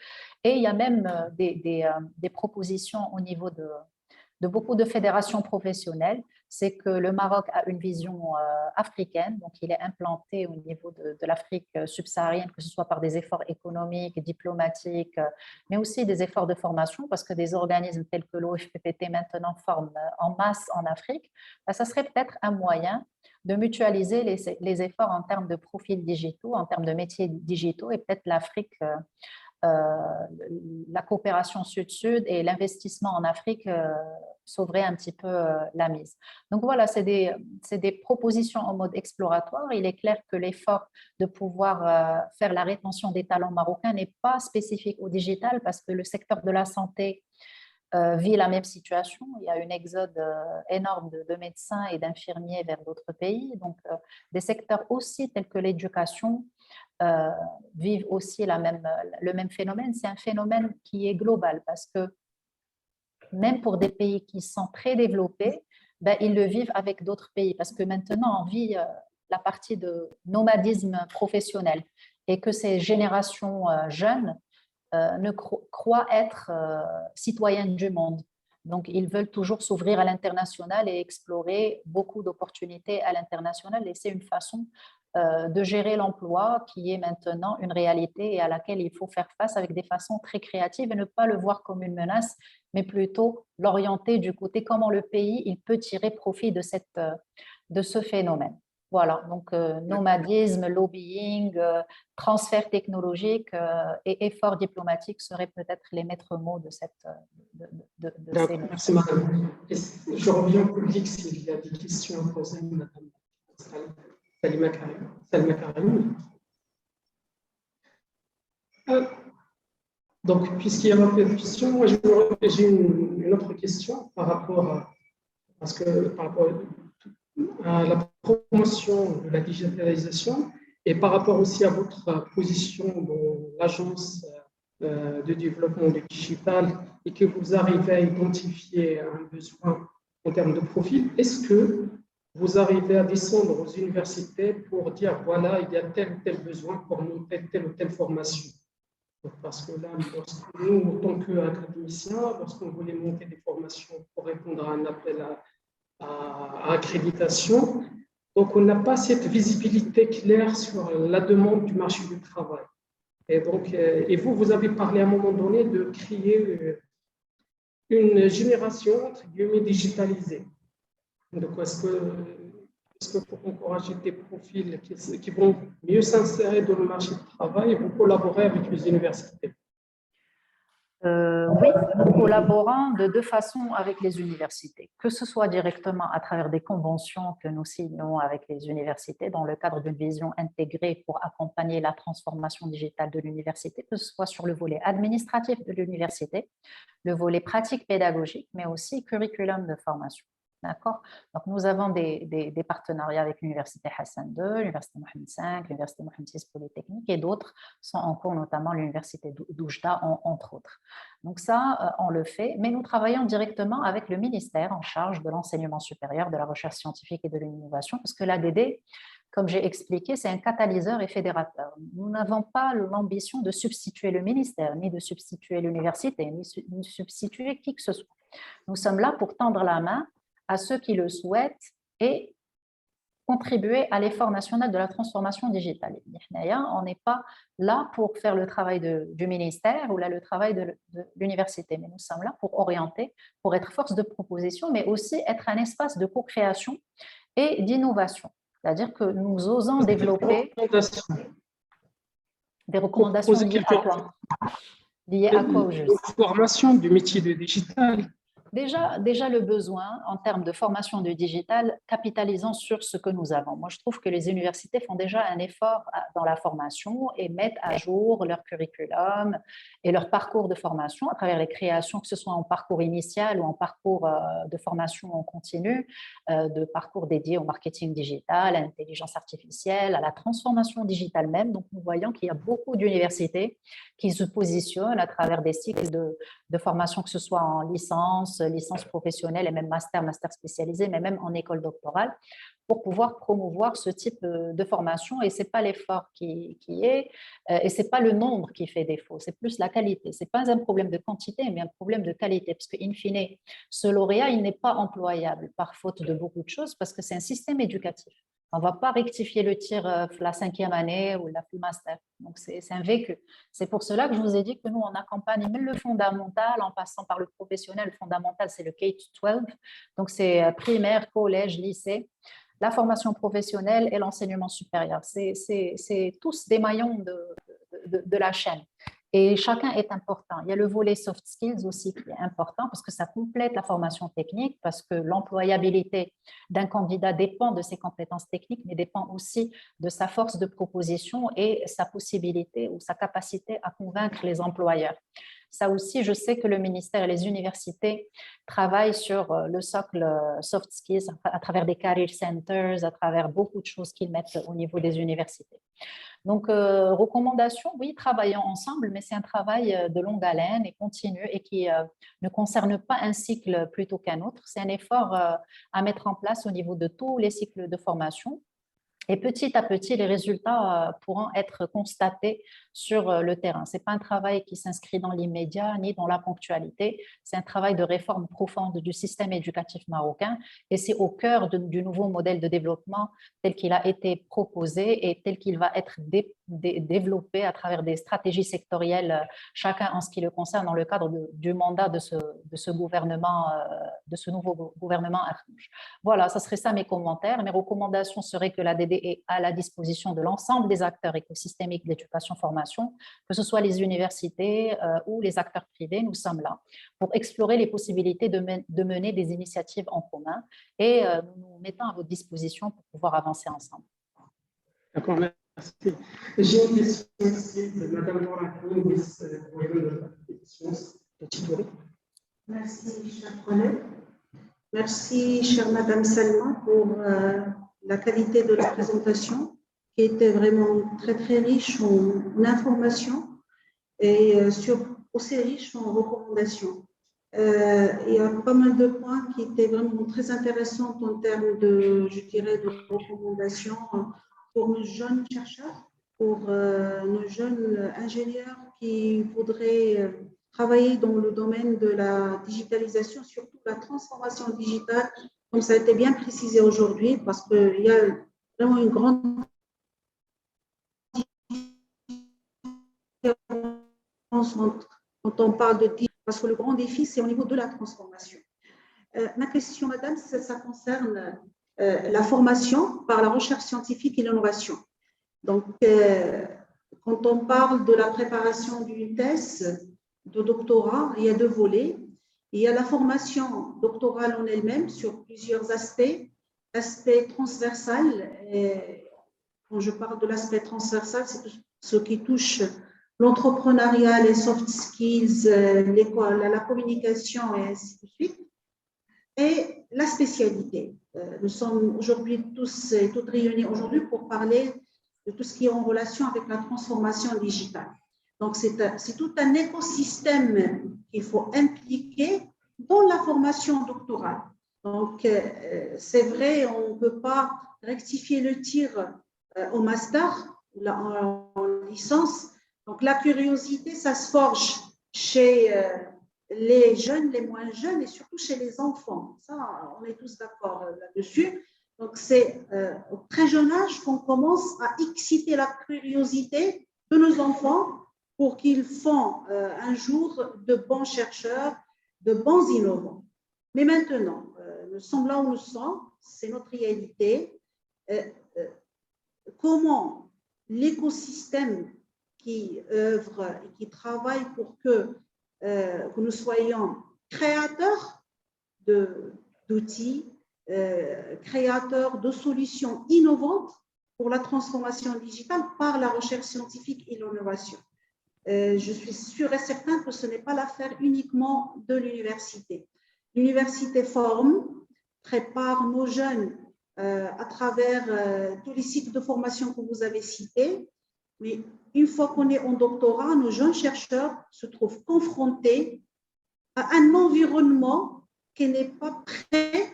Et il y a même des propositions au niveau de beaucoup de fédérations professionnelles, c'est que le Maroc a une vision africaine, donc il est implanté au niveau de l'Afrique subsaharienne, que ce soit par des efforts économiques, diplomatiques, mais aussi des efforts de formation, parce que des organismes tels que l'OFPPT maintenant forment en masse en Afrique. Ça serait peut-être un moyen de mutualiser les efforts en termes de profils digitaux, en termes de métiers digitaux, et peut-être l'Afrique la coopération sud-sud et l'investissement en Afrique sauverait un petit peu la mise. Donc voilà, c'est des propositions en mode exploratoire. Il est clair que l'effort de pouvoir faire la rétention des talents marocains n'est pas spécifique au digital parce que le secteur de la santé vit la même situation. Il y a une exode énorme de médecins et d'infirmiers vers d'autres pays. Donc, des secteurs aussi tels que l'éducation vivent aussi le même phénomène. C'est un phénomène qui est global parce que même pour des pays qui sont très développés, ben, ils le vivent avec d'autres pays parce que maintenant, on vit la partie de nomadisme professionnel et que ces générations jeunes ne croient être citoyennes du monde. Donc, ils veulent toujours s'ouvrir à l'international et explorer beaucoup d'opportunités à l'international. Et c'est une façon de gérer l'emploi qui est maintenant une réalité et à laquelle il faut faire face avec des façons très créatives et ne pas le voir comme une menace, mais plutôt l'orienter du côté comment le pays il peut tirer profit de ce phénomène. Voilà, donc nomadisme, lobbying, transfert technologique et effort diplomatique seraient peut-être les maîtres mots de ces mots. Merci, madame. Je reviens au public s'il y a des questions à poser, madame Salima Karim. Donc, puisqu'il y a un peu de questions, moi j'ai une autre question par rapport à la promotion de la digitalisation et par rapport aussi à votre position dans l'agence de développement du digital et que vous arrivez à identifier un besoin en termes de profil, est-ce que vous arrivez à descendre aux universités pour dire voilà, il y a tel ou tel besoin pour monter telle ou telle formation? Parce que là, nous, en tant qu'académiciens, lorsqu'on voulait monter des formations pour répondre à un appel à accréditation, donc on n'a pas cette visibilité claire sur la demande du marché du travail. Et donc, vous avez parlé à un moment donné de créer une génération entre guillemets digitalisée. Donc, est-ce que pour encourager des profils qui vont mieux s'insérer dans le marché du travail, vous collaborez avec les universités? Oui, nous collaborons de deux façons avec les universités, que ce soit directement à travers des conventions que nous signons avec les universités dans le cadre d'une vision intégrée pour accompagner la transformation digitale de l'université, que ce soit sur le volet administratif de l'université, le volet pratique pédagogique, mais aussi curriculum de formation. D'accord. Donc, nous avons des partenariats avec l'Université Hassan II, l'Université Mohamed V, l'Université Mohamed VI Polytechnique et d'autres sont en cours, notamment l'Université d'Oujda, entre autres. Donc ça, on le fait, mais nous travaillons directement avec le ministère en charge de l'enseignement supérieur, de la recherche scientifique et de l'innovation, parce que l'ADD, comme j'ai expliqué, c'est un catalyseur et fédérateur. Nous n'avons pas l'ambition de substituer le ministère, ni de substituer l'université, ni de substituer qui que ce soit. Nous sommes là pour tendre la main à ceux qui le souhaitent et contribuer à l'effort national de la transformation digitale. On n'est pas là pour faire le travail du ministère ou là, le travail de l'université, mais nous sommes là pour orienter, pour être force de proposition, mais aussi être un espace de co-création et d'innovation. C'est-à-dire que nous osons développer des recommandations liées à quoi? Liées à quoi au juste? La formation du métier de digital. Déjà le besoin en termes de formation du digital, capitalisant sur ce que nous avons. Moi, je trouve que les universités font déjà un effort dans la formation et mettent à jour leur curriculum et leur parcours de formation à travers les créations, que ce soit en parcours initial ou en parcours de formation en continu, de parcours dédiés au marketing digital, à l'intelligence artificielle, à la transformation digitale même. Donc, nous voyons qu'il y a beaucoup d'universités qui se positionnent à travers des cycles de formation, que ce soit en licence professionnelle et même master spécialisé, mais même en école doctorale, pour pouvoir promouvoir ce type de formation. Et ce n'est pas l'effort qui est, et ce n'est pas le nombre qui fait défaut, c'est plus la qualité. Ce n'est pas un problème de quantité, mais un problème de qualité, parce qu'in fine, ce lauréat, il n'est pas employable par faute de beaucoup de choses, parce que c'est un système éducatif. On ne va pas rectifier le tir la 5e année ou la full master. Donc, c'est un vécu. C'est pour cela que je vous ai dit que nous, on accompagne même le fondamental en passant par le professionnel. Le fondamental, c'est le K-12. Donc, c'est primaire, collège, lycée, la formation professionnelle et l'enseignement supérieur. C'est tous des maillons de la chaîne. Et chacun est important. Il y a le volet soft skills aussi qui est important parce que ça complète la formation technique, parce que l'employabilité d'un candidat dépend de ses compétences techniques, mais dépend aussi de sa force de proposition et sa possibilité ou sa capacité à convaincre les employeurs. Ça aussi, je sais que le ministère et les universités travaillent sur le socle soft skills à travers des career centers, à travers beaucoup de choses qu'ils mettent au niveau des universités. Donc, recommandations, oui, travaillons ensemble, mais c'est un travail de longue haleine et continu et qui ne concerne pas un cycle plutôt qu'un autre. C'est un effort à mettre en place au niveau de tous les cycles de formation. Et petit à petit, les résultats pourront être constatés sur le terrain. Ce n'est pas un travail qui s'inscrit dans l'immédiat ni dans la ponctualité. C'est un travail de réforme profonde du système éducatif marocain et c'est au cœur du nouveau modèle de développement tel qu'il a été proposé et tel qu'il va être développé à travers des stratégies sectorielles, chacun en ce qui le concerne dans le cadre du mandat de ce gouvernement, de ce nouveau gouvernement Artouche. Voilà, ça serait ça mes commentaires. Mes recommandations seraient que la DD est à la disposition de l'ensemble des acteurs écosystémiques d'éducation-formation, que ce soit les universités ou les acteurs privés, nous sommes là pour explorer les possibilités de mener des initiatives en commun et nous nous mettons à votre disposition pour pouvoir avancer ensemble. D'accord, merci. J'ai une question ici de Mme Laura Koun, vice-présidente de la Commission. Merci, chers collègues. Merci, chère Madame Salma, pour la qualité de la présentation, qui était vraiment très, très riche en informations et aussi riche en recommandations. Il y a pas mal de points qui étaient vraiment très intéressants en termes de, je dirais, de recommandations pour nos jeunes chercheurs, pour nos jeunes ingénieurs qui voudraient travailler dans le domaine de la digitalisation, surtout la transformation digitale, comme ça a été bien précisé aujourd'hui, parce qu'il y a vraiment une grande différence quand on parle de digitalisation, parce que le grand défi, c'est au niveau de la transformation. Ma question, madame, ça concerne la formation par la recherche scientifique et l'innovation. Donc, quand on parle de la préparation d'une thèse de doctorat, il y a deux volets. Il y a la formation doctorale en elle-même sur plusieurs aspects. L'aspect transversal, et quand je parle de l'aspect transversal, c'est tout ce qui touche l'entrepreneuriat, les soft skills, la communication et ainsi de suite. Et la spécialité. Nous sommes aujourd'hui tous et toutes réunis aujourd'hui pour parler de tout ce qui est en relation avec la transformation digitale. Donc, c'est tout un écosystème qu'il faut impliquer dans la formation doctorale. Donc, c'est vrai, on ne peut pas rectifier le tir au master, en licence. Donc, la curiosité, ça se forge chez les jeunes, les moins jeunes et surtout chez les enfants. Ça, on est tous d'accord là-dessus. Donc, c'est au très jeune âge qu'on commence à exciter la curiosité de nos enfants pour qu'ils font un jour de bons chercheurs, de bons innovants. Mais maintenant, nous sommes là où nous sommes, c'est notre réalité. Comment l'écosystème qui œuvre et qui travaille pour que nous soyons créateurs d'outils, créateurs de solutions innovantes pour la transformation digitale par la recherche scientifique et l'innovation. Je suis sûre et certaine que ce n'est pas l'affaire uniquement de l'université. L'université forme, prépare nos jeunes à travers tous les cycles de formation que vous avez cités, mais une fois qu'on est en doctorat, nos jeunes chercheurs se trouvent confrontés à un environnement qui n'est pas prêt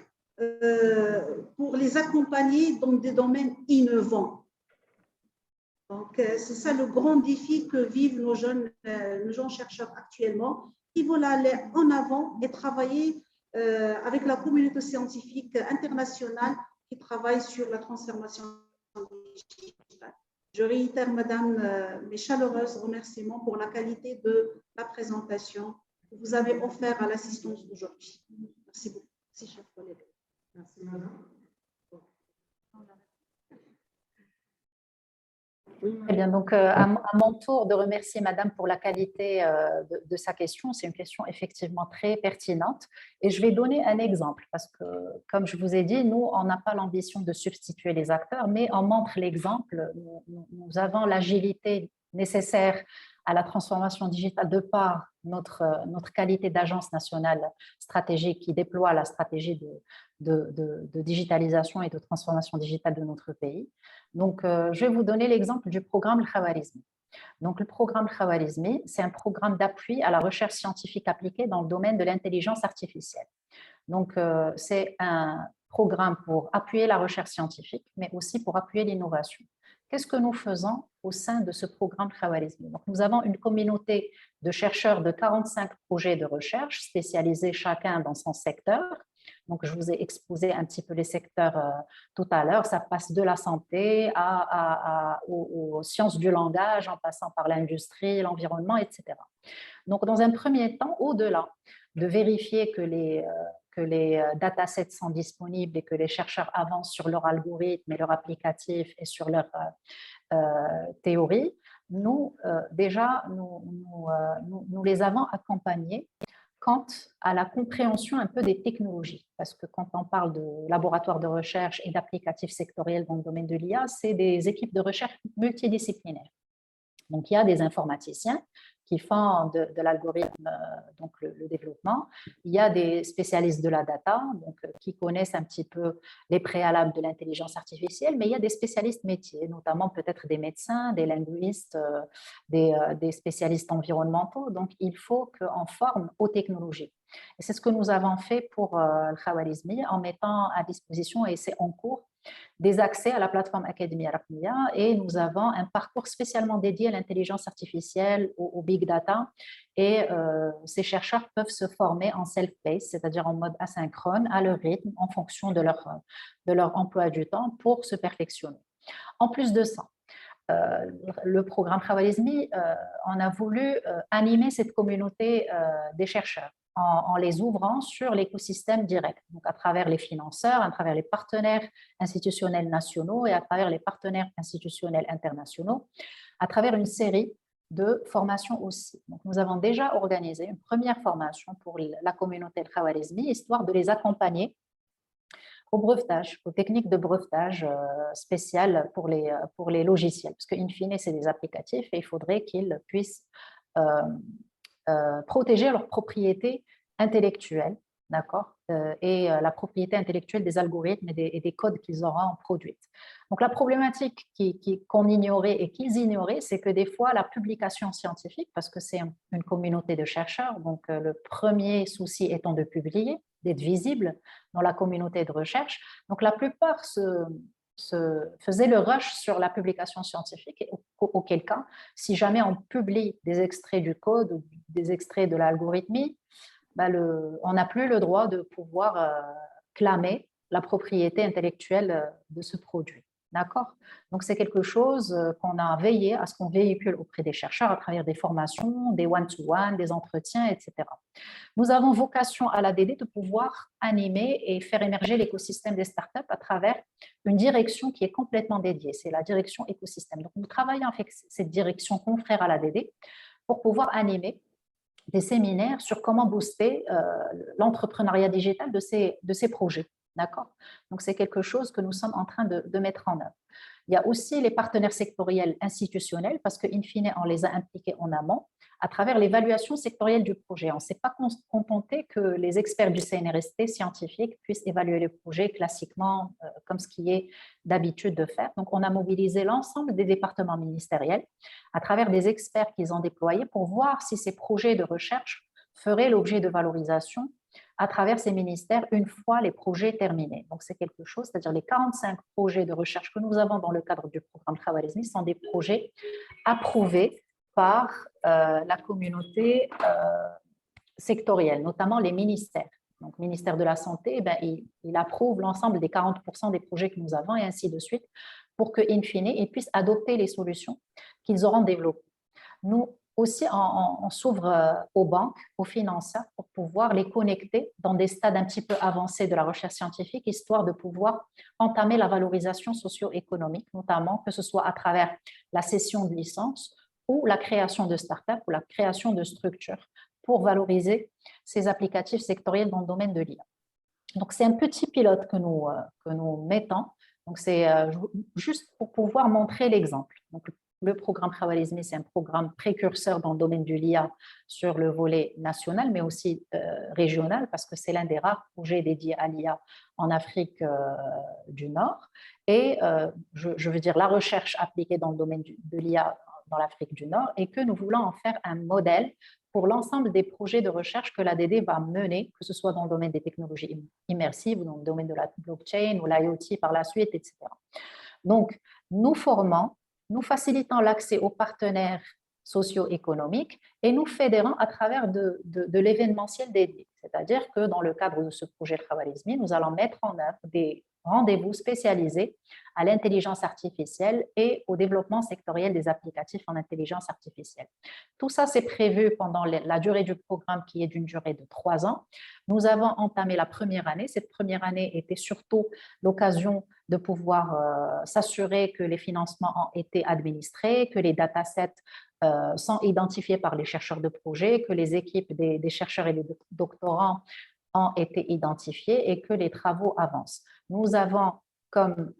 pour les accompagner dans des domaines innovants. Donc, c'est ça le grand défi que vivent nos jeunes chercheurs actuellement. Ils veulent aller en avant et travailler avec la communauté scientifique internationale qui travaille sur la transformation digitale. Je réitère, Madame, mes chaleureux remerciements pour la qualité de la présentation que vous avez offerte à l'assistance aujourd'hui. Merci beaucoup. Merci, chers collègues. Merci, Madame. Très bien, donc à mon tour de remercier Madame pour la qualité de sa question. C'est une question effectivement très pertinente et je vais donner un exemple parce que, comme je vous ai dit, nous, on n'a pas l'ambition de substituer les acteurs, mais on montre l'exemple. Nous avons l'agilité nécessaire à la transformation digitale de par notre qualité d'agence nationale stratégique qui déploie la stratégie de digitalisation et de transformation digitale de notre pays. Donc, je vais vous donner l'exemple du programme Al-Khawarizmi. Donc, le programme Al-Khawarizmi, c'est un programme d'appui à la recherche scientifique appliquée dans le domaine de l'intelligence artificielle. Donc, c'est un programme pour appuyer la recherche scientifique, mais aussi pour appuyer l'innovation. Qu'est-ce que nous faisons au sein de ce programme Khawarizmi? Donc, nous avons une communauté de chercheurs de 45 projets de recherche spécialisés chacun dans son secteur. Donc, je vous ai exposé un petit peu les secteurs tout à l'heure. Ça passe de la santé aux sciences du langage, en passant par l'industrie, l'environnement, etc. Donc, dans un premier temps, au-delà de vérifier que les datasets sont disponibles et que les chercheurs avancent sur leur algorithme et leur applicatif et sur leur théorie, nous les avons accompagnés quant à la compréhension un peu des technologies. Parce que quand on parle de laboratoires de recherche et d'applicatifs sectoriels dans le domaine de l'IA, c'est des équipes de recherche multidisciplinaires. Donc, il y a des informaticiens qui font de l'algorithme, donc le développement. Il y a des spécialistes de la data, donc, qui connaissent un petit peu les préalables de l'intelligence artificielle, mais il y a des spécialistes métiers, notamment peut-être des médecins, des linguistes, des spécialistes environnementaux. Donc, il faut qu'on forme aux technologies. Et c'est ce que nous avons fait pour le Khawarizmi en mettant à disposition, et c'est en cours, des accès à la plateforme Académie Arabia et nous avons un parcours spécialement dédié à l'intelligence artificielle, au big data et ces chercheurs peuvent se former en self-paced, c'est-à-dire en mode asynchrone, à leur rythme, en fonction de leur emploi du temps pour se perfectionner. En plus de ça, le programme Khawarizmi, on a voulu animer cette communauté des chercheurs en les ouvrant sur l'écosystème direct, donc à travers les financeurs, à travers les partenaires institutionnels nationaux et à travers les partenaires institutionnels internationaux, à travers une série de formations aussi. Donc, nous avons déjà organisé une première formation pour la communauté Khawarizmi, histoire de les accompagner au brevetage, aux techniques de brevetage spéciales pour les logiciels, parce qu'in fine, c'est des applicatifs et il faudrait qu'ils puissent protéger leurs propriétés intellectuelles, d'accord, et la propriété intellectuelle des algorithmes et des codes qu'ils auront produits. Donc, la problématique qu'on ignorait et qu'ils ignoraient, c'est que des fois, la publication scientifique, parce que c'est une communauté de chercheurs, donc le premier souci étant de publier, d'être visible dans la communauté de recherche. Donc, la plupart faisaient le rush sur la publication scientifique, et auquel cas, si jamais on publie des extraits du code ou des extraits de l'algorithmie, on n'a plus le droit de pouvoir clamer la propriété intellectuelle de ce produit. D'accord? Donc, c'est quelque chose qu'on a veillé à ce qu'on véhicule auprès des chercheurs à travers des formations, des one-to-one, des entretiens, etc. Nous avons vocation à l'ADD de pouvoir animer et faire émerger l'écosystème des startups à travers une direction qui est complètement dédiée. C'est la direction écosystème. Donc, nous travaillons avec cette direction confrère à l'ADD pour pouvoir animer des séminaires sur comment booster l'entrepreneuriat digital de ces projets. D'accord? Donc, c'est quelque chose que nous sommes en train de mettre en œuvre. Il y a aussi les partenaires sectoriels institutionnels, parce qu'in fine, on les a impliqués en amont à travers l'évaluation sectorielle du projet. On ne s'est pas contenté que les experts du CNRST scientifiques puissent évaluer le projet classiquement, comme ce qui est d'habitude de faire. Donc, on a mobilisé l'ensemble des départements ministériels à travers des experts qu'ils ont déployés pour voir si ces projets de recherche feraient l'objet de valorisation à travers ces ministères une fois les projets terminés. Donc, c'est quelque chose, c'est-à-dire les 45 projets de recherche que nous avons dans le cadre du programme Khwarizmi sont des projets approuvés par la communauté sectorielle, notamment les ministères. Donc, le ministère de la Santé, il approuve l'ensemble des 40% des projets que nous avons et ainsi de suite pour qu'in fine, ils puissent adopter les solutions qu'ils auront développées. Nous aussi, on s'ouvre aux banques, aux financeurs pour pouvoir les connecter dans des stades un petit peu avancés de la recherche scientifique, histoire de pouvoir entamer la valorisation socio-économique, notamment que ce soit à travers la cession de licences ou la création de start-up ou la création de structures pour valoriser ces applicatifs sectoriels dans le domaine de l'IA. Donc, c'est un petit pilote que nous mettons. Donc, c'est juste pour pouvoir montrer l'exemple. Donc, le programme Khwarizmi, c'est un programme précurseur dans le domaine de l'IA sur le volet national, mais aussi régional, parce que c'est l'un des rares projets dédiés à l'IA en Afrique du Nord. Et je veux dire la recherche appliquée dans le domaine de l'IA dans l'Afrique du Nord, et que nous voulons en faire un modèle pour l'ensemble des projets de recherche que l'ADD va mener, que ce soit dans le domaine des technologies immersives ou dans le domaine de la blockchain ou l'IoT par la suite, etc. Donc, nous formons, nous facilitons l'accès aux partenaires socio-économiques et nous fédérons à travers de l'événementiel dédié. C'est-à-dire que dans le cadre de ce projet Khwarizmi, nous allons mettre en œuvre des rendez-vous spécialisés à l'intelligence artificielle et au développement sectoriel des applicatifs en intelligence artificielle. Tout ça, c'est prévu pendant la durée du programme qui est d'une durée de 3 ans. Nous avons entamé la première année. Cette première année était surtout l'occasion de pouvoir s'assurer que les financements ont été administrés, que les datasets sont identifiés par les chercheurs de projet, que les équipes des chercheurs et des doctorants ont été identifiés et que les travaux avancent. Nous avons comme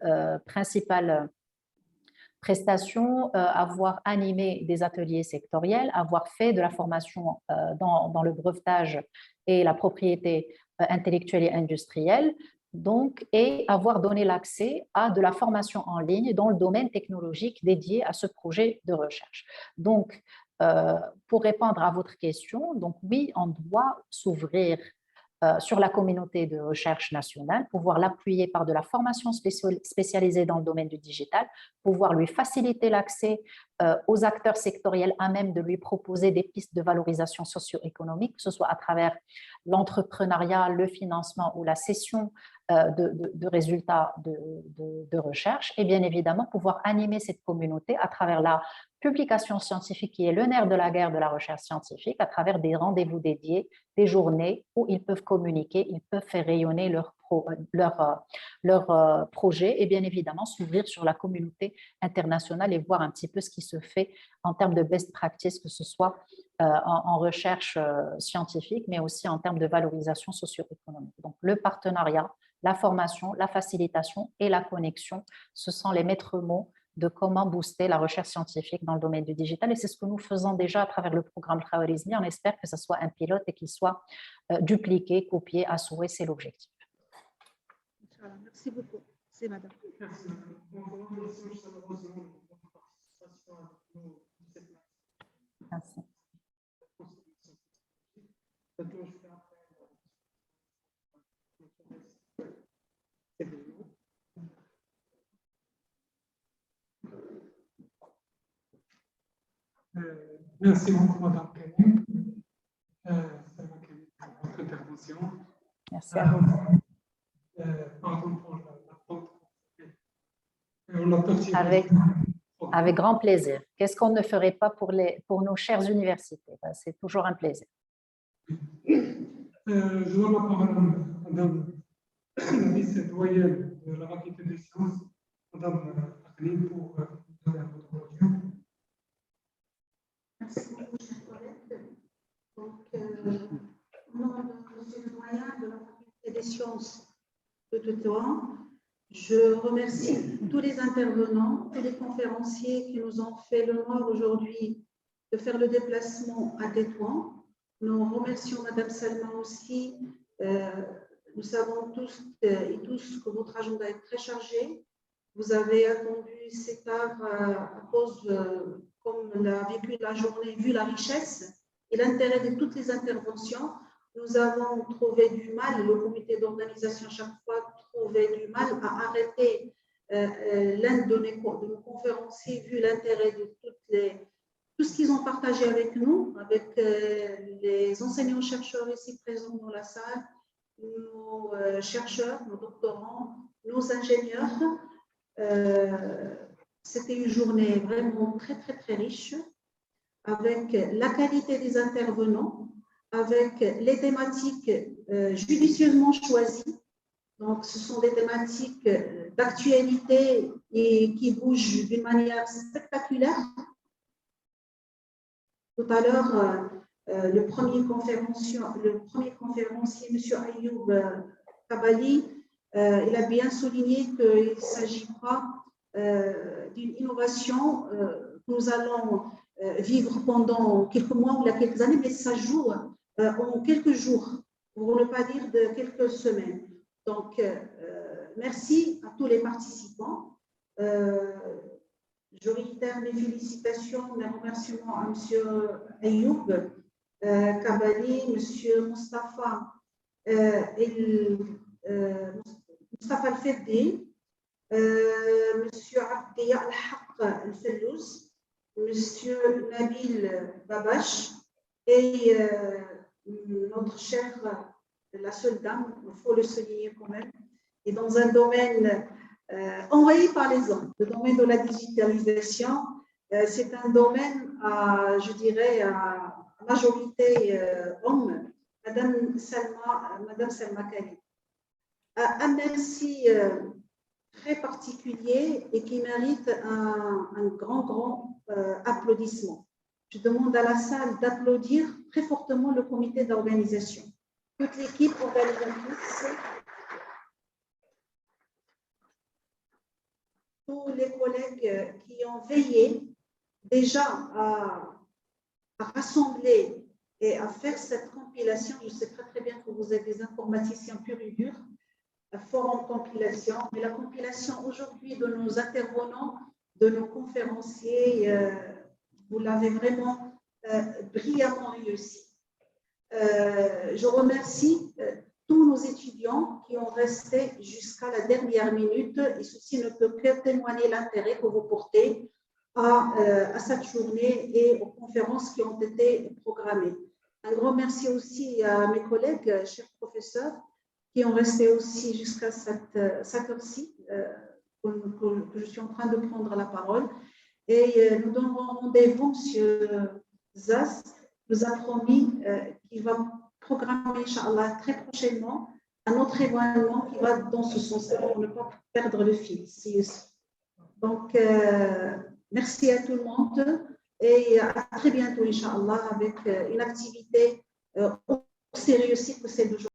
principale prestation avoir animé des ateliers sectoriels, avoir fait de la formation dans le brevetage et la propriété intellectuelle et industrielle, donc, et avoir donné l'accès à de la formation en ligne dans le domaine technologique dédié à ce projet de recherche. Donc, pour répondre à votre question, donc oui, on doit s'ouvrir sur la communauté de recherche nationale, pouvoir l'appuyer par de la formation spécialisée dans le domaine du digital, pouvoir lui faciliter l'accès aux acteurs sectoriels à même de lui proposer des pistes de valorisation socio-économique, que ce soit à travers l'entrepreneuriat, le financement ou la cession de résultats de recherche, et bien évidemment pouvoir animer cette communauté à travers la publication scientifique qui est le nerf de la guerre de la recherche scientifique, à travers des rendez-vous dédiés, des journées où ils peuvent communiquer, ils peuvent faire rayonner leur projet et bien évidemment s'ouvrir sur la communauté internationale et voir un petit peu ce qui se fait en termes de best practice, que ce soit en recherche scientifique, mais aussi en termes de valorisation socio-économique. Donc le partenariat, la formation, la facilitation et la connexion, ce sont les maîtres mots de comment booster la recherche scientifique dans le domaine du digital. Et c'est ce que nous faisons déjà à travers le programme Khwarizmi. On espère que ce soit un pilote et qu'il soit dupliqué, copié à souhait. C'est l'objectif. Merci beaucoup. C'est madame. Merci. Merci. Merci beaucoup, Madame Karim. C'est moi qui ai votre intervention. Merci à vous. Pardon pour la Avec grand plaisir. Qu'est-ce qu'on ne ferait pas pour nos chères universités? C'est toujours un plaisir. Je donne la parole à Madame la vice-doyenne de la faculté des sciences, Madame Karim, pour donner un votre audio. Merci beaucoup, chers collègues. Tania de la Faculté des sciences de Tétouan. Je remercie tous les intervenants, tous les conférenciers qui nous ont fait l'honneur aujourd'hui de faire le déplacement à Tétouan. Nous remercions Madame Salma aussi. Nous savons tous et tous que votre agenda est très chargé. Vous avez attendu cet heure à cause, comme l'a vécu la journée, vu la richesse et l'intérêt de toutes les interventions. Nous avons trouvé du mal, le comité d'organisation chaque fois trouvait du mal à arrêter l'un de nos conférenciers vu l'intérêt de tout ce qu'ils ont partagé avec nous, avec les enseignants-chercheurs ici présents dans la salle, nos chercheurs, nos doctorants, nos ingénieurs. C'était une journée vraiment très, très, très riche, avec la qualité des intervenants, avec les thématiques judicieusement choisies. Donc, ce sont des thématiques d'actualité et qui bougent d'une manière spectaculaire. Tout à l'heure, le premier conférencier, M. Ayoub Kabali, il a bien souligné qu'il ne s'agit pas d'une innovation que nous allons vivre pendant quelques mois ou quelques années, mais ça joue en quelques jours, pour ne pas dire de quelques semaines. Donc, merci à tous les participants. Je réitère mes félicitations, mes remerciements à M. Ayoub Kabali, M. Moustapha Al-Feddi, M. Abdiya Al-Haq Al-Fellouz, M. Nabil Babache et notre chère, la seule dame, il faut le souligner quand même, et dans un domaine envahi par les hommes, le domaine de la digitalisation. C'est un domaine, je dirais, à majorité homme, Madame Salma Kali. Un merci très particulier et qui mérite un grand applaudissement. Je demande à la salle d'applaudir très fortement le comité d'organisation, toute l'équipe organisatrice, tous les collègues qui ont veillé déjà à rassembler et à faire cette compilation. Je sais très bien que vous êtes des informaticiens purs et durs, fort en compilation, mais la compilation aujourd'hui de nos intervenants, de nos conférenciers, vous l'avez vraiment brillamment réussi. Je remercie tous nos étudiants qui ont resté jusqu'à la dernière minute, et ceci ne peut que témoigner l'intérêt que vous portez à cette journée et aux conférences qui ont été programmées. Un grand merci aussi à mes collègues, chers professeurs, qui ont resté aussi jusqu'à cette heure-ci, que je suis en train de prendre la parole. Et nous donnons rendez-vous, M. Zas nous a promis qu'il va programmer, Inch'Allah, très prochainement un autre événement qui va dans ce sens pour ne pas perdre le fil. Donc, merci à tout le monde et à très bientôt, Inch'Allah, avec une activité aussi réussie que celle d'aujourd'hui.